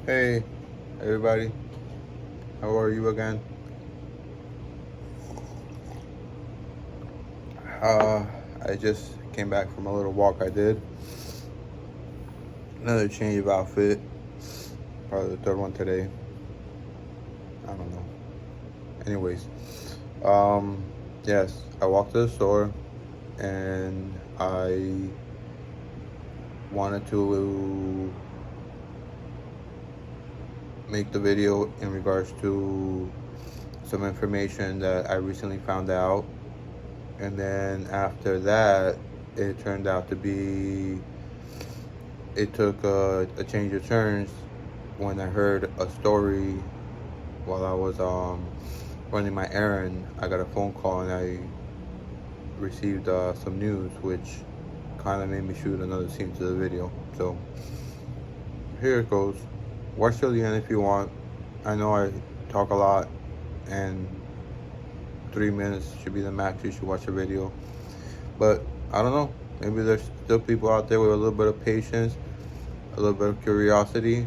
Hey, everybody. How are you again? I just came back from a little walk I did. Another change of outfit. Probably the third one today. I don't know. Anyways, yes, I walked to the store and I wanted to make the video in regards to some information that I recently found out. And then after that, it turned out to be, it took a change of turns when I heard a story while I was running my errand. I got a phone call and I received some news, which kind of made me shoot another scene to the video. So here it goes. Watch till the end if you want. I know I talk a lot, and 3 minutes should be the max you should watch a video. But I don't know. Maybe there's still people out there with a little bit of patience, a little bit of curiosity.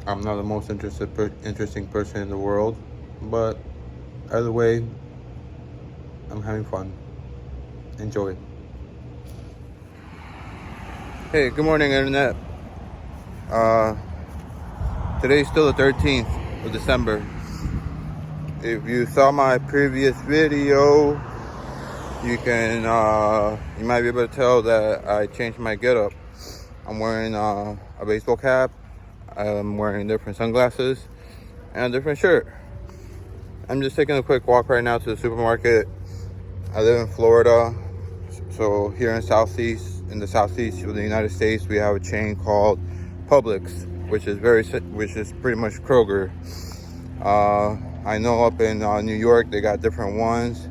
I'm not the most interesting person in the world, but either way, I'm having fun. Enjoy. Hey, good morning, Internet. Today's still the 13th of December. If you saw my previous video, you might be able to tell that I changed my getup. I'm wearing a baseball cap. I'm wearing different sunglasses and a different shirt. I'm just taking a quick walk right now to the supermarket. I live in Florida, so here in the southeast of the United States, we have a chain called Publix, which is pretty much Kroger. I know up in New York they got different ones.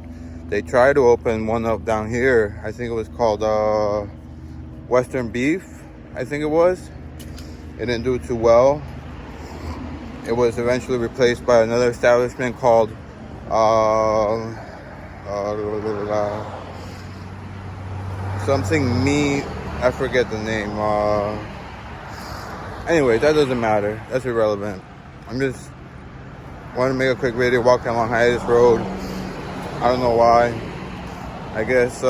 They tried to open one up down here. I think it was called Western Beef. I think it was. It didn't do too well. It was eventually replaced by another establishment called something meat. I forget the name. Anyway, that doesn't matter. That's irrelevant. I'm just want to make a quick video walking along Hiatus Road. I don't know why. I guess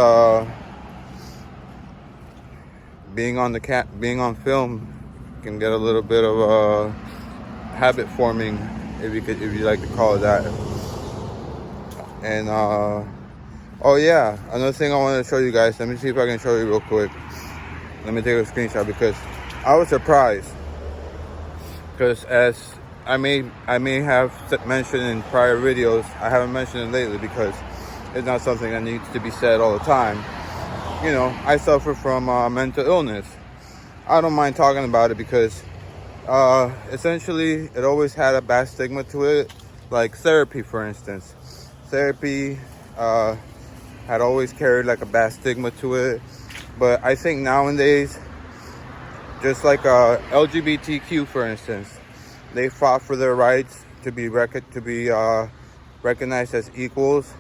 being on film can get a little bit of a habit forming, if you like to call it that. And oh yeah, another thing I wanted to show you guys. Let me see if I can show you real quick. Let me take a screenshot because I was surprised. Because as I may have mentioned in prior videos, I haven't mentioned it lately because it's not something that needs to be said all the time. You know, I suffer from mental illness. I don't mind talking about it because essentially it always had a bad stigma to it. Like therapy, for instance. Therapy had always carried like a bad stigma to it. But I think nowadays, just like LGBTQ, for instance, they fought for their rights to be recognized as equals.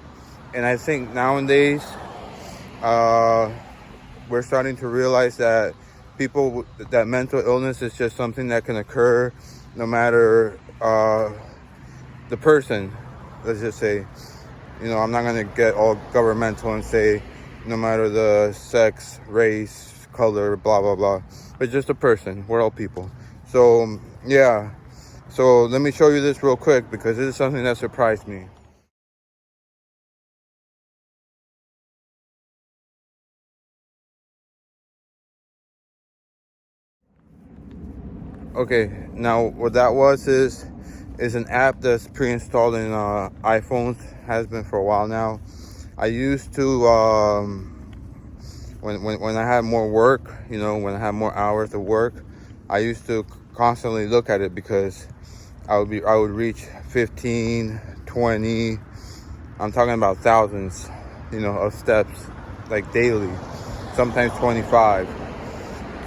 And I think nowadays, we're starting to realize that that mental illness is just something that can occur no matter the person. Let's just say, you know, I'm not going to get all governmental and say no matter the sex, race, color, blah, blah, blah. But just a person. We're all people. So, yeah. So let me show you this real quick because this is something that surprised me. Okay, now what that is an app that's pre-installed in iPhones, has been for a while now. I used to, when I had more work, you know, when I had more hours of work, I used to constantly look at it because I would reach 15, 20, I'm talking about thousands, you know, of steps, like daily, sometimes 25.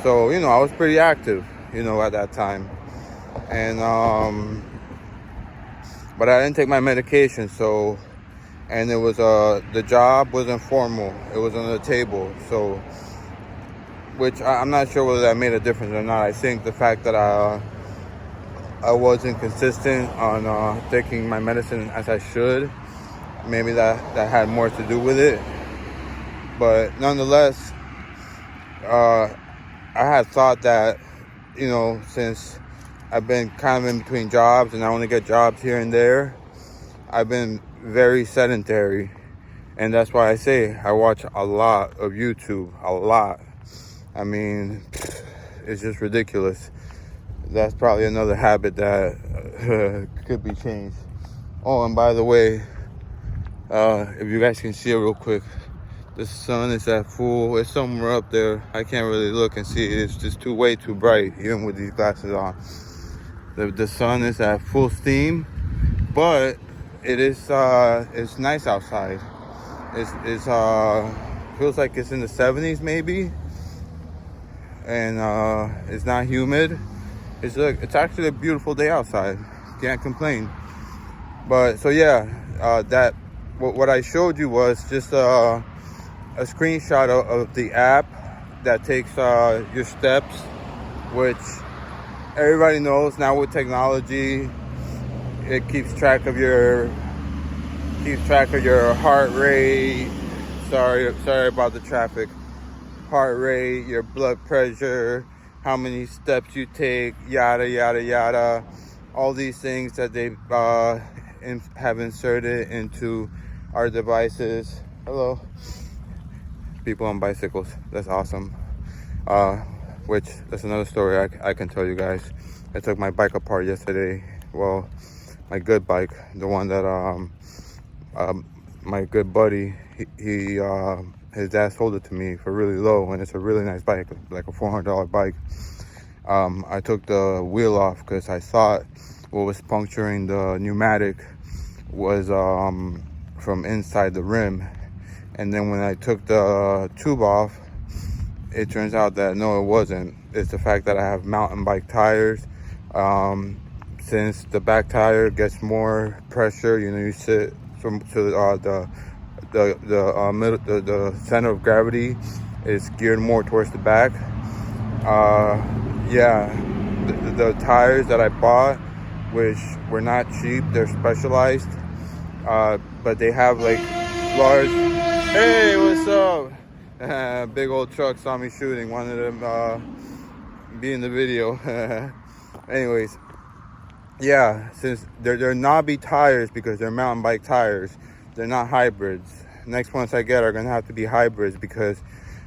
So, you know, I was pretty active, you know, at that time. And, but I didn't take my medication, so, and it was, the job was informal. It was on the table, so, which I'm not sure whether that made a difference or not. I think the fact that I wasn't consistent on taking my medicine as I should. Maybe that had more to do with it. But nonetheless, I had thought that, since I've been kind of in between jobs and I only get jobs here and there, I've been very sedentary. And that's why I say I watch a lot of YouTube, a lot. I mean, it's just ridiculous. That's probably another habit that could be changed. Oh, and by the way, if you guys can see it real quick, the sun is at full. It's somewhere up there. I can't really look and see it. It's just way too bright, even with these glasses on. The sun is at full steam, but it's nice outside. It's feels like it's in the 70s maybe, and it's not humid. It's actually a beautiful day outside. Can't complain. But so yeah, what I showed you was just a screenshot of the app that takes your steps, which everybody knows now with technology. It keeps track of your heart rate. Sorry about the traffic. Heart rate, your blood pressure, how many steps you take, yada yada yada. All these things that they have inserted into our devices. Hello, people on bicycles. That's awesome. Which that's another story I can tell you guys. I took my bike apart yesterday. Well, my good bike, the one that my good buddy, he his dad sold it to me for really low, and it's a really nice bike, like a $400 bike. I took the wheel off because I thought what was puncturing the pneumatic was from inside the rim, and then when I took the tube off, it turns out that no, it wasn't. It's the fact that I have mountain bike tires. Since the back tire gets more pressure, you sit to the center of gravity is geared more towards the back. The tires that I bought, which were not cheap, they're specialized, but they have like large. Hey, what's up? Big old truck saw me shooting, wanted to be in the video. Anyways, yeah, since they're knobby tires because they're mountain bike tires, they're not hybrids. Next ones I get are gonna have to be hybrids because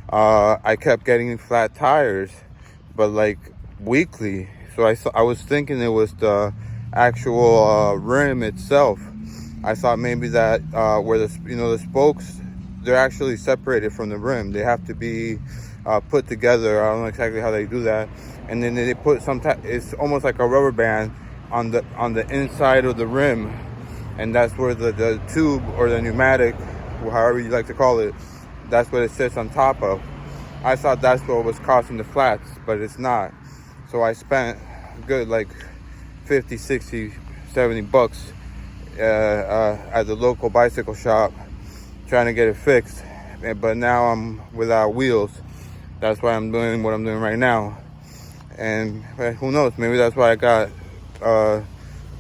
I kept getting flat tires, but like weekly. So I was thinking it was the actual rim itself. I thought maybe that where the spokes, they're actually separated from the rim. They have to be put together. I don't know exactly how they do that. And then they put it's almost like a rubber band on the inside of the rim, and that's where the tube or the pneumatic, however you like to call it, that's what it sits on top of. I thought that's what was causing the flats, but it's not. So I spent good like 50, 60, 70 bucks at the local bicycle shop trying to get it fixed. But now I'm without wheels. That's why I'm doing what I'm doing right now. And who knows, maybe that's why I got a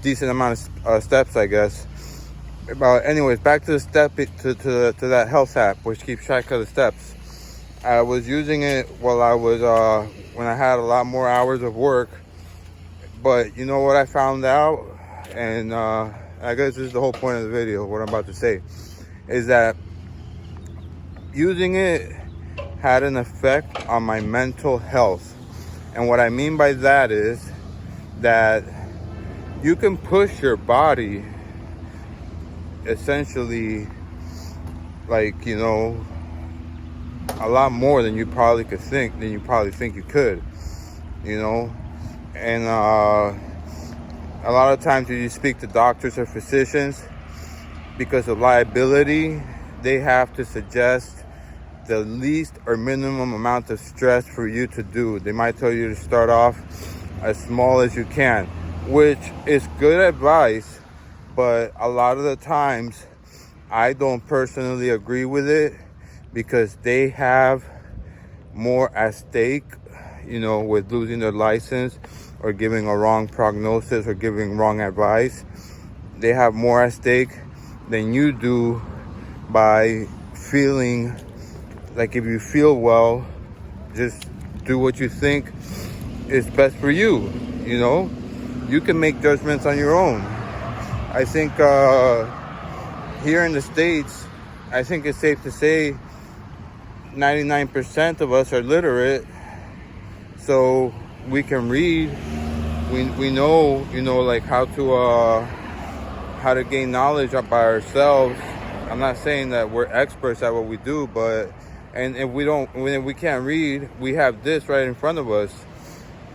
decent amount of steps, I guess. But anyways, back to the step to that health app, which keeps track of the steps. I was using it while I was when I had a lot more hours of work. But you know what I found out, and I guess this is the whole point of the video, what I'm about to say, is that using it had an effect on my mental health. And what I mean by that is that you can push your body essentially, like, a lot more than you probably think you could, and a lot of times when you speak to doctors or physicians, because of liability, they have to suggest the least or minimum amount of stress for you to do. They might tell you to start off as small as you can, which is good advice, but a lot of the times I don't personally agree with it because they have more at stake, with losing their license or giving a wrong prognosis or giving wrong advice. They have more at stake than you do by feeling like if you feel well, just do what you think is best for you. You know, you can make judgments on your own. I think here in the States, I think it's safe to say 99% of us are literate, so we can read. We know, like how to gain knowledge up by ourselves. I'm not saying that we're experts at what we do, but and if we can't read, we have this right in front of us.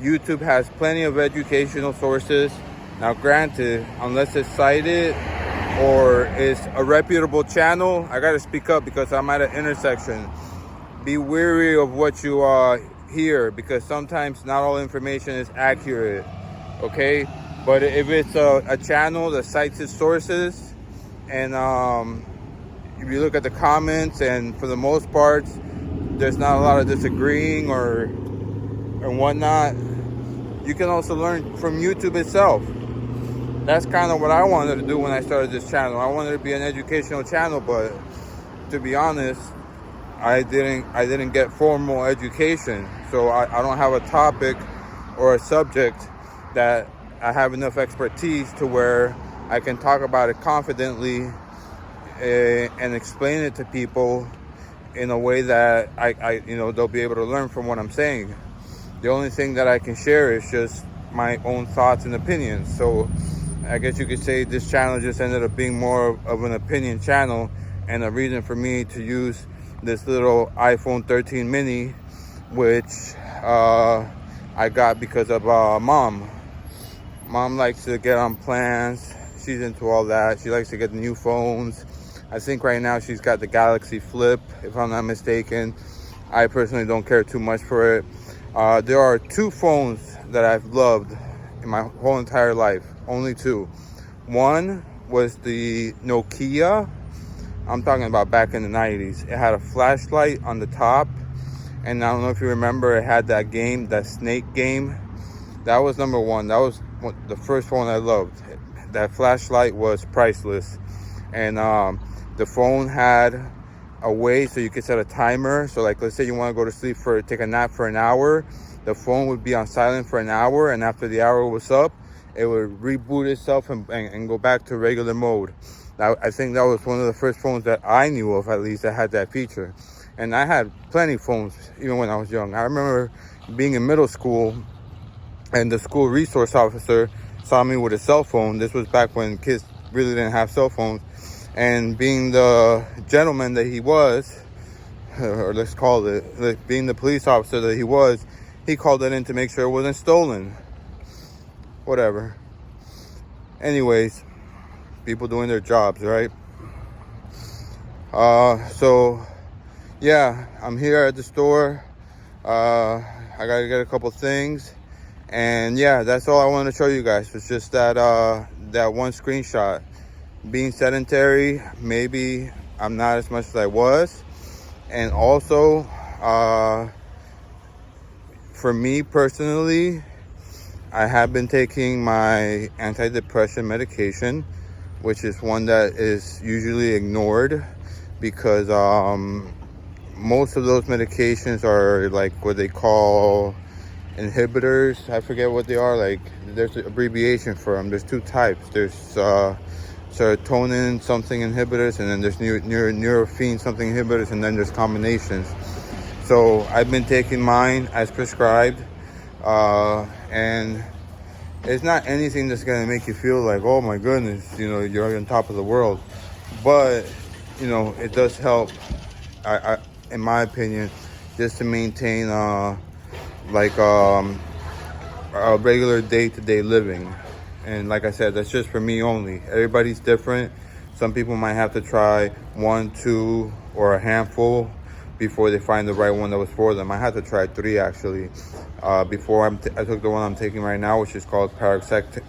YouTube has plenty of educational sources. Now, granted, unless it's cited or it's a reputable channel, I gotta speak up because I'm at an intersection. Be wary of what you hear, because sometimes not all information is accurate. Okay, but if it's a channel that cites its sources, and if you look at the comments, and for the most part, there's not a lot of disagreeing and whatnot, you can also learn from YouTube itself. That's kind of what I wanted to do when I started this channel. I wanted to be an educational channel, but to be honest, I didn't get formal education, so I don't have a topic or a subject that I have enough expertise to where I can talk about it confidently and explain it to people in a way that I they'll be able to learn from what I'm saying. The only thing that I can share is just my own thoughts and opinions. So I guess you could say this channel just ended up being more of an opinion channel, and a reason for me to use this little iPhone 13 mini, which I got because of Mom. Mom likes to get on plans. She's into all that. She likes to get new phones. I think right now she's got the Galaxy Flip, if I'm not mistaken. I personally don't care too much for it. There are two phones that I've loved in my whole entire life. Only two. One was the Nokia. I'm talking about back in the 90s. It had a flashlight on the top. And I don't know if you remember, it had that game, that snake game. That was number one. That was the first phone I loved. That flashlight was priceless. And the phone had a way so you could set a timer. So like, let's say you want to go to sleep take a nap for an hour. The phone would be on silent for an hour. And after the hour was up, it would reboot itself and go back to regular mode. I think that was one of the first phones that I knew of, at least, that had that feature. And I had plenty of phones, even when I was young. I remember being in middle school, and the school resource officer saw me with a cell phone. This was back when kids really didn't have cell phones. And being the gentleman that he was, or let's call it, being the police officer that he was, he called it in to make sure it wasn't stolen. Whatever. Anyways, people doing their jobs, right? So yeah, I'm here at the store. I gotta get a couple things, and yeah, that's all I wanted to show you guys. It's just that one screenshot. Being sedentary, maybe I'm not as much as I was, and also for me personally, I have been taking my antidepressant medication, which is one that is usually ignored because most of those medications are like what they call inhibitors. I forget what they are. Like, there's an abbreviation for them. There's two types. There's serotonin something inhibitors, and then there's neurophene something inhibitors, and then there's combinations. So I've been taking mine as prescribed, and it's not anything that's going to make you feel like, oh my goodness, you're on top of the world. But, it does help, in my opinion, just to maintain a regular day-to-day living. And like I said, that's just for me only. Everybody's different. Some people might have to try 1, 2, or a handful before they find the right one that was for them. I had to try 3 actually before I took the one I'm taking right now, which is called paroxetine.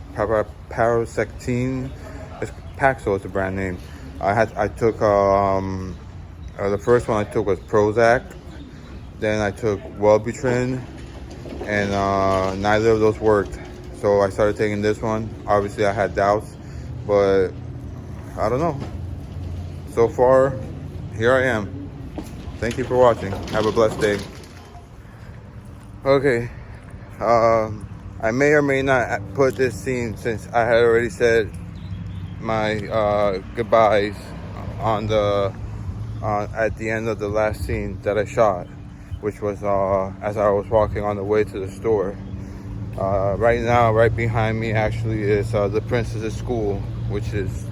It's Paxil is the brand name. I took the first one I took was Prozac. Then I took Wellbutrin, and neither of those worked. So I started taking this one. Obviously I had doubts, but I don't know. So far, here I am. Thank you for watching. Have a blessed day. Okay. I may or may not put this scene, since I had already said my goodbyes on the at the end of the last scene that I shot, which was as I was walking on the way to the store. Right now, right behind me actually is the Princess's School, which is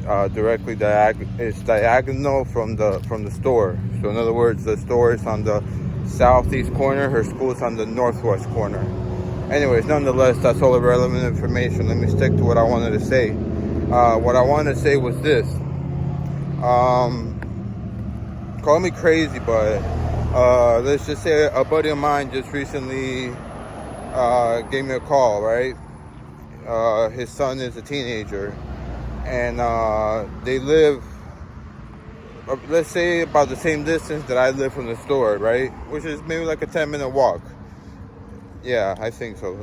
directly diagonal from the store. So in other words, the store is on the southeast corner, her school is on the northwest corner. Anyways, nonetheless, that's all the relevant information. Let me stick to what I wanted to say. What I wanted to say was this. Call me crazy, but let's just say a buddy of mine just recently gave me a call, right? His son is a teenager, and they live, let's say, about the same distance that I live from the store, right? Which is maybe like a 10-minute walk. Yeah, I think so.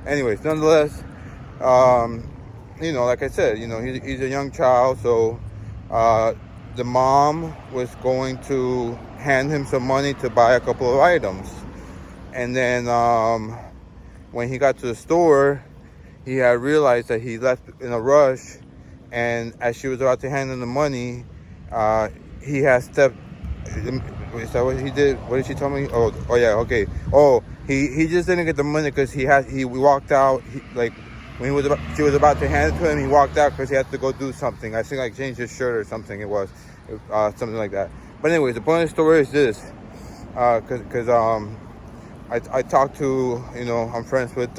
Anyways, nonetheless, like I said, he's a young child, so the mom was going to hand him some money to buy a couple of items. And then when he got to the store, he had realized that he left in a rush, and as she was about to hand him the money, he had stepped. Is that what he did? What did she tell me? Oh yeah, okay. Oh, he just didn't get the money because we walked out. When she was about to hand it to him, he walked out because he had to go do something. I think like change his shirt or something. It was something like that. But anyways, the point of the story is this, because I talked to, I'm friends with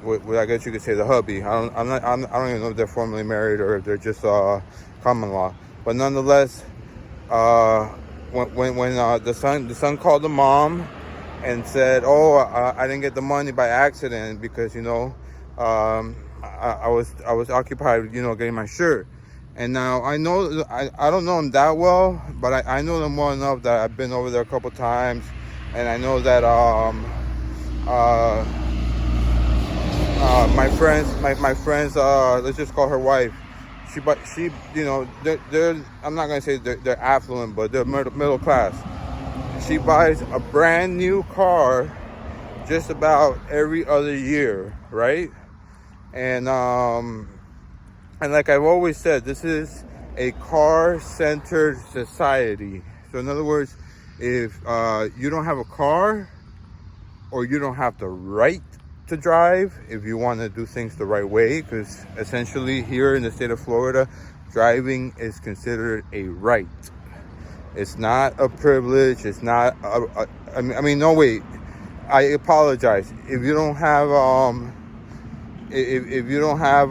with I guess you could say the hubby. I don't even know if they're formally married or if they're just common law. But nonetheless, when the son called the mom and said, "Oh, I didn't get the money by accident because I was occupied, getting my shirt." And now I know I don't know them that well, but I know them well enough that I've been over there a couple times, and I know that my friends, let's just call her wife. She they're I'm not gonna say they're affluent, but they're middle class. She buys a brand new car just about every other year, right? And like I've always said, this is a car-centered society. So in other words, if you don't have a car, or you don't have the right to drive, if you want to do things the right way, because essentially here in the state of Florida, driving is considered a right. It's not a privilege. It's not no, wait, I apologize. If you don't have if you don't have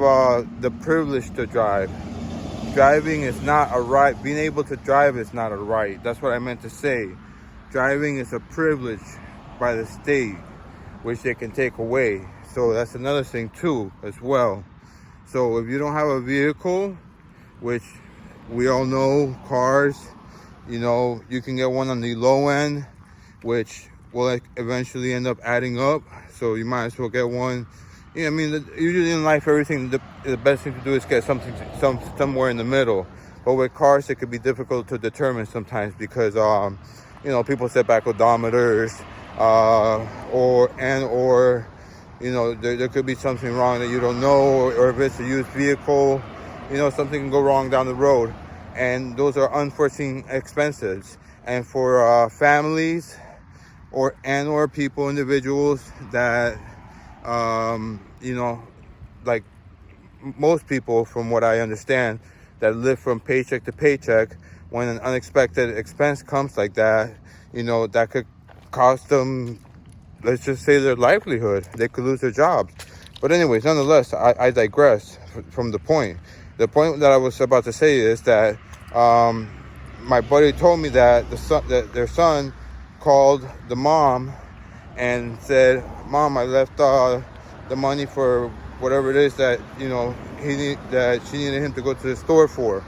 the privilege to drive, driving is not a right. Being able to drive is not a right. That's what I meant to say. Driving is a privilege by the state, which they can take away. So that's another thing too, as well. So if you don't have a vehicle, which we all know, cars, you can get one on the low end, which will eventually end up adding up. So you might as well get one. Usually in life, everything, the best thing to do is get somewhere in the middle. But with cars, it could be difficult to determine sometimes because, people set back odometers, or there could be something wrong that you don't know, or if it's a used vehicle, something can go wrong down the road. And those are unforeseen expenses. And for families or people, individuals that, like most people, from what I understand, that live from paycheck to paycheck, when an unexpected expense comes like that, that could cost them, let's just say, their livelihood. They could lose their jobs. But anyways, nonetheless, I digress from the point. The point that I was about to say is that my buddy told me that their son called the mom and said, "Mom, I left the money for whatever it is that that she needed him to go to the store for,"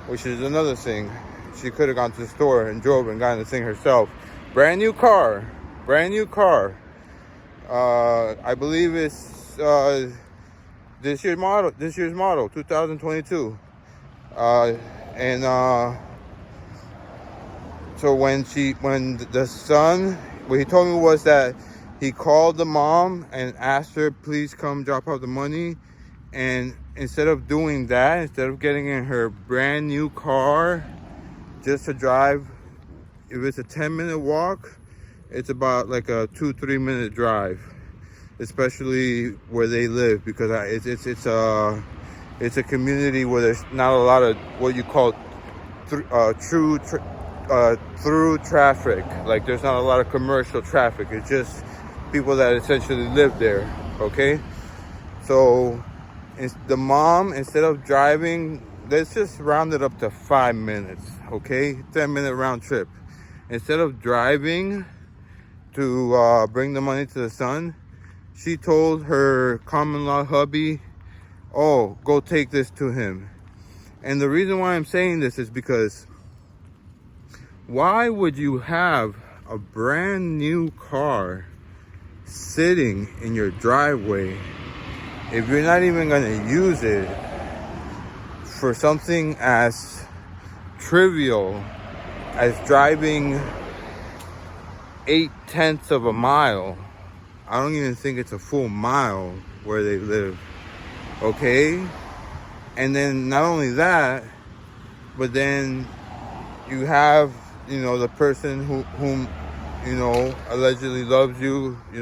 which is another thing. She could have gone to the store and drove and gotten the thing herself. Brand new car. I believe it's this year's model, 2022. And so when the son, what he told me was that he called the mom and asked her, please come drop off the money. And instead of doing that, instead of getting in her brand new car just to drive, if it's a 10-minute walk, it's about like a 2-3 minute drive, especially where they live, because it's a community where there's not a lot of what you call through traffic. Like there's not a lot of commercial traffic. It's just people that essentially live there. Okay, so the mom, instead of driving, let's just round it up to 5 minutes. Okay, 10-minute round trip. Instead of driving to bring the money to the son, she told her common law hubby, oh, go take this to him. And the reason why I'm saying this is because why would you have a brand new car sitting in your driveway if you're not even going to use it for something as trivial as driving 0.8 of a mile? I don't even think it's a full mile where they live. Okay? And then not only that, but then you have, the person whom, allegedly loves you, he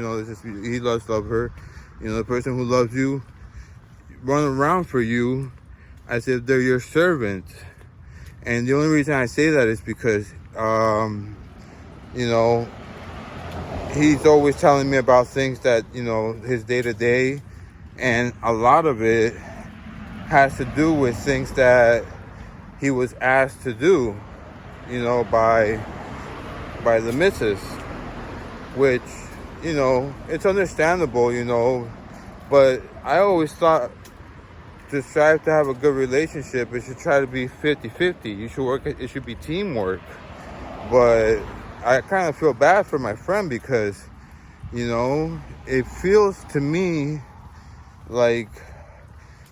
loves love her, the person who loves you run around for you as if they're your servant. And the only reason I say that is because, he's always telling me about things that, his day-to-day, and a lot of it has to do with things that he was asked to do, by the missus, which, it's understandable, but I always thought to strive to have a good relationship, it should try to be 50-50. It should be teamwork. But I kind of feel bad for my friend because, it feels to me like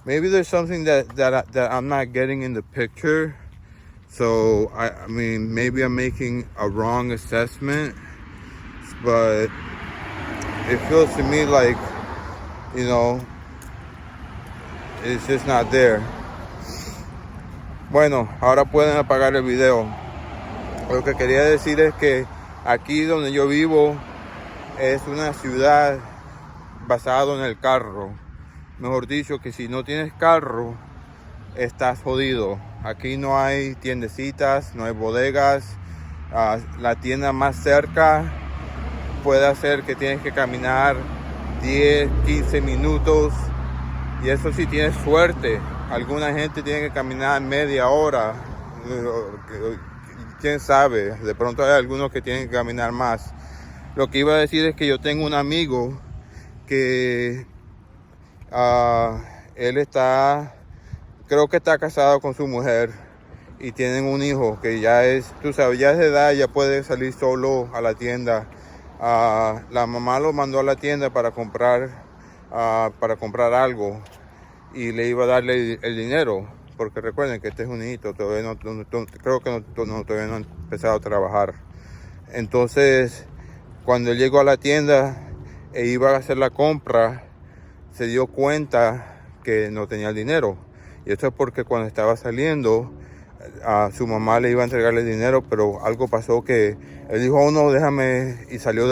maybe there's something that I'm not getting in the picture. So, I mean, maybe I'm making a wrong assessment, but it feels to me like, it's just not there. Bueno, ahora pueden apagar el video. Lo que quería decir es que aquí donde yo vivo es una ciudad basada en el carro. Mejor dicho, que si no tienes carro, estás jodido. Aquí no hay tiendecitas, no hay bodegas. La tienda más cerca puede ser que tienes que caminar 10-15 minutos. Y eso sí tienes suerte. Alguna gente tiene que caminar media hora. Quién sabe, de pronto hay algunos que tienen que caminar más. Lo que iba a decir es que yo tengo un amigo que él creo que está casado con su mujer y tienen un hijo que ya es, tú sabes, ya es de edad, ya puede salir solo a la tienda. La mamá lo mandó a la tienda para comprar algo y le iba a darle el dinero, porque recuerden que este es un hijito, todavía creo que todavía no ha empezado a trabajar. Entonces, cuando él llegó a la tienda e iba a hacer la compra, se dio cuenta que no tenía el dinero. Y esto es porque cuando estaba saliendo, a su mamá le iba a entregarle el dinero, pero algo pasó que él dijo, oh no, déjame, y salió,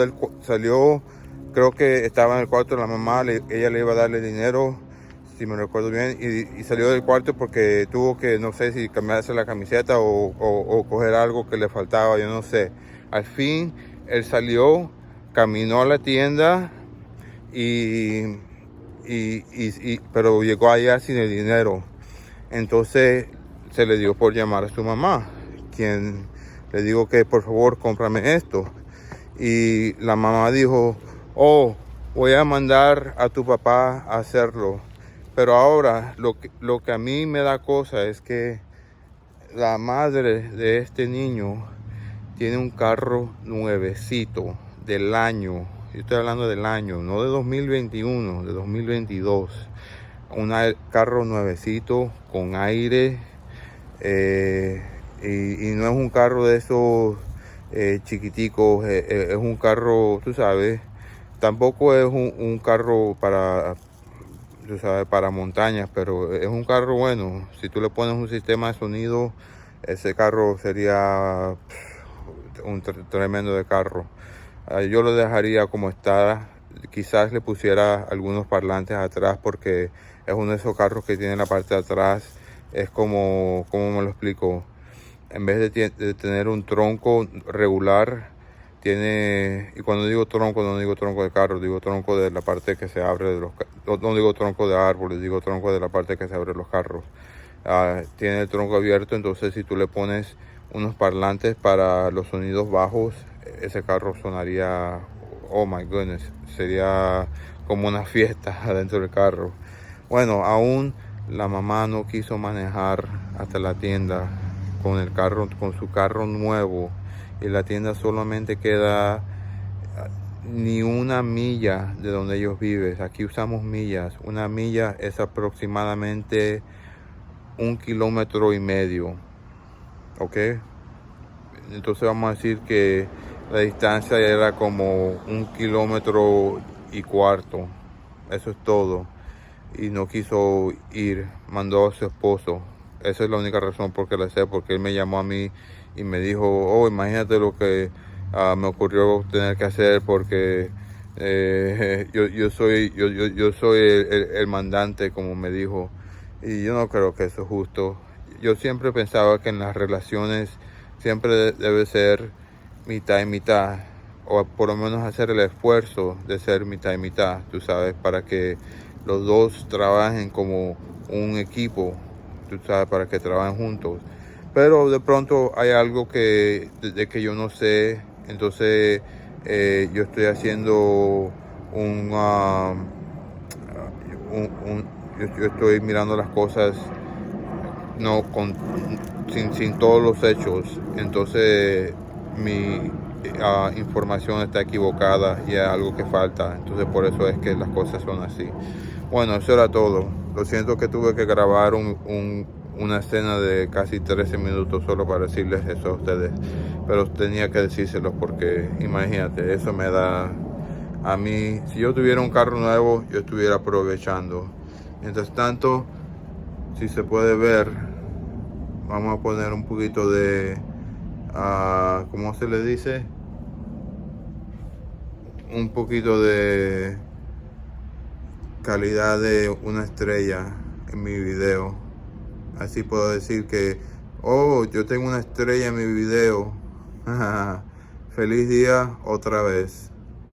creo que estaba en el cuarto de la mamá, ella le iba a darle dinero, si me recuerdo bien, y salió del cuarto porque tuvo que, no sé si cambiarse la camiseta o coger algo que le faltaba, yo no sé. Al fin, él salió, caminó a la tienda, pero llegó allá sin el dinero. Entonces se le dio por llamar a su mamá, quien le dijo que por favor cómprame esto. Y la mamá dijo, oh, voy a mandar a tu papá a hacerlo. Pero ahora lo que a mí me da cosa es que la madre de este niño tiene un carro nuevecito del año yo estoy hablando del año, no de 2021, de 2022. Un carro nuevecito, con aire, y no es un carro de esos chiquiticos, es un carro, tú sabes, tampoco es un carro para, tú sabes, para montañas, pero es un carro bueno. Si tú le pones un sistema de sonido, ese carro sería un tremendo de carro. Yo lo dejaría como está. Quizás le pusiera algunos parlantes atrás, porque es uno de esos carros que tiene la parte de atrás. Es como, ¿cómo me lo explico? En vez de tener un tronco regular, tiene, y cuando digo tronco, no digo tronco de carro, digo tronco de la parte que se abre de los, no digo tronco de árboles, digo tronco de la parte que se abre de los carros. Tiene el tronco abierto, entonces si tú le pones unos parlantes para los sonidos bajos, ese carro sonaría, oh my goodness, sería como una fiesta adentro del carro. Bueno, aún la mamá no quiso manejar hasta la tienda con el carro, con su carro nuevo, y la tienda solamente queda ni una milla de donde ellos viven. Aquí usamos millas. Una milla es aproximadamente 1,5 kilómetros, ¿ok? Entonces vamos a decir que la distancia era como 1,4 kilómetros. Eso es todo. Y no quiso ir, mandó a su esposo. Esa es la única razón por que la sé, porque él me llamó a mí y me dijo, oh, imagínate lo que me ocurrió tener que hacer, porque yo soy el mandante, como me dijo. Y yo no creo que eso es justo. Yo siempre pensaba que en las relaciones siempre debe ser mitad y mitad, o por lo menos hacer el esfuerzo de ser mitad y mitad, tú sabes, para que los dos trabajen como un equipo, tú sabes, para que trabajen juntos. Pero de pronto hay algo de que yo no sé, entonces yo estoy haciendo yo estoy mirando las cosas no sin todos los hechos, entonces mi información está equivocada y hay algo que falta, entonces por eso es que las cosas son así. Bueno, eso era todo. Lo siento que tuve que grabar una escena de casi 13 minutos solo para decirles eso a ustedes, pero tenía que decírselos porque imagínate, eso me da a mí, si yo tuviera un carro nuevo, yo estuviera aprovechando. Mientras tanto, si se puede ver, vamos a poner un poquito de, ¿cómo se le dice? Un poquito de calidad de una estrella en mi video. Así puedo decir que, oh, yo tengo una estrella en mi video. Feliz día otra vez.